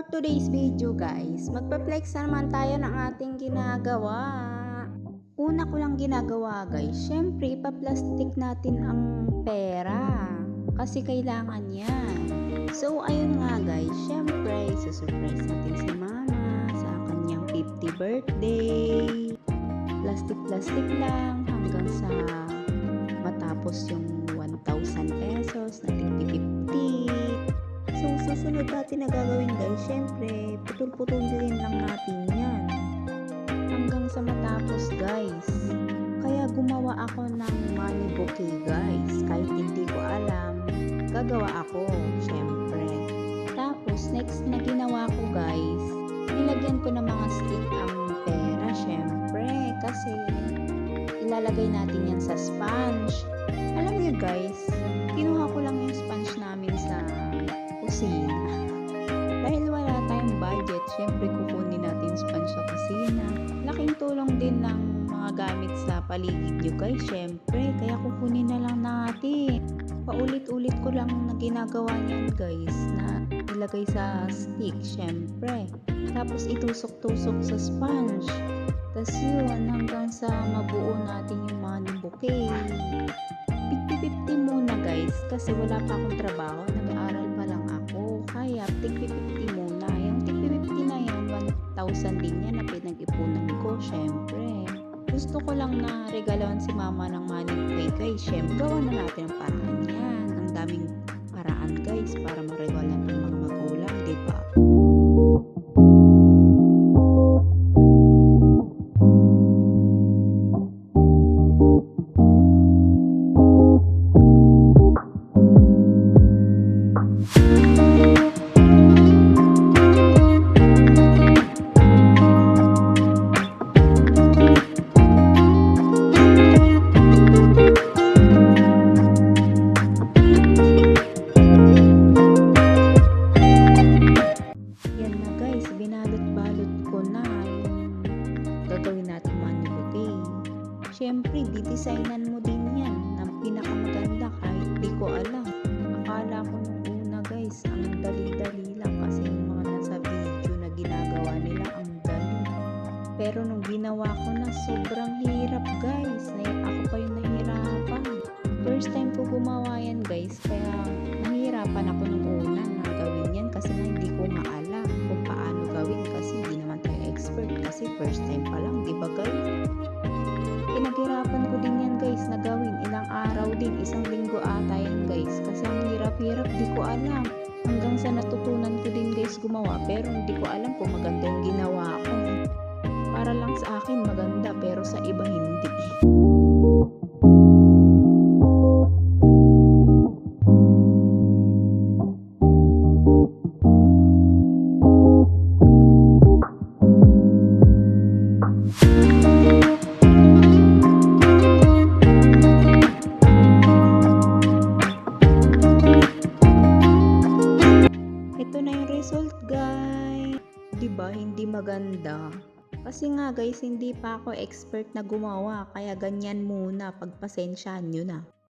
today's video guys, magpa-flex na naman tayo ng ating ginagawa. Una ko lang ginagawa guys, syempre ipa-plastic natin ang pera. Kasi kailangan yan. So ayun nga guys, syempre susurprise natin si mama sa kanyang 50 birthday. Plastic lang hanggang sa matapos yung 1,000 pesos na tig-50. So, susunod natin na gagawin guys, syempre, putol-putulin lang natin yan. Hanggang sa matapos guys. Kaya gumawa ako ng money bouquet guys. Kahit hindi ko alam, gagawa ako, syempre. Tapos, next na ginawa ko guys, nilagyan ko ng mga stick ang pera, syempre. Kasi, ilalagay natin yan sa sponge. Alam niyo guys, kinuha ko lang yung sponge namin sa kusina. Dahil wala tayong budget, syempre kukunin natin sponge sa kusina. Laking tulong din ng mga gamit sa paligid nyo guys, syempre. Kaya kukunin na lang natin. Paulit-ulit ko lang na ginagawa niyan guys, na ilagay sa stick, syempre. Tapos itusok-tusok sa sponge. Tapos yun, hanggang sa mabuo natin yung money bouquet. 50-50 muna guys, kasi wala pa akong trabaho, nag-aaral pa lang ako. Kaya tig-50 muna. Yung tig-50 na yan, 1,000 din yan na pinag-ipunan ko, syempre. Gusto ko lang na regalawan si mama ng money bouquet guys. Syempre, gawa na natin ang paraan yan. Ang daming paraan guys para maregalan ng mga magulang, diba? Binalot-balot ko na yung gagawin natin money bouquet. Syempre, didesignan mo din yan ng pinakamaganda kahit di ko alam. Akala ko nung una guys, ang dali-dali lang kasi yung mga nasa video na ginagawa nila ang dali. Pero nung ginawa ko na, sobrang hirap guys. Ako pa yung nahirapan. First time ko gumawa yan guys, kaya nahirapan ako nung una na gawin yan kasi na hindi ko nga alam kung paano gawin kasi hindi naman tayo expert kasi first time pa lang, di ba guys? Pinaghirapan ko din yan guys na gawin, ilang araw din, isang linggo ata yan guys, kasi ang hirap-hirap, di ko alam. Hanggang sa natutunan ko din guys gumawa, pero hindi ko alam kung maganda yung ginawa ko. Para lang sa akin maganda, pero sa iba hindi. Ito na yung result guys. Diba hindi maganda? Kasi nga guys, hindi pa ako expert na gumawa, kaya ganyan muna, pagpasensyahan nyo na.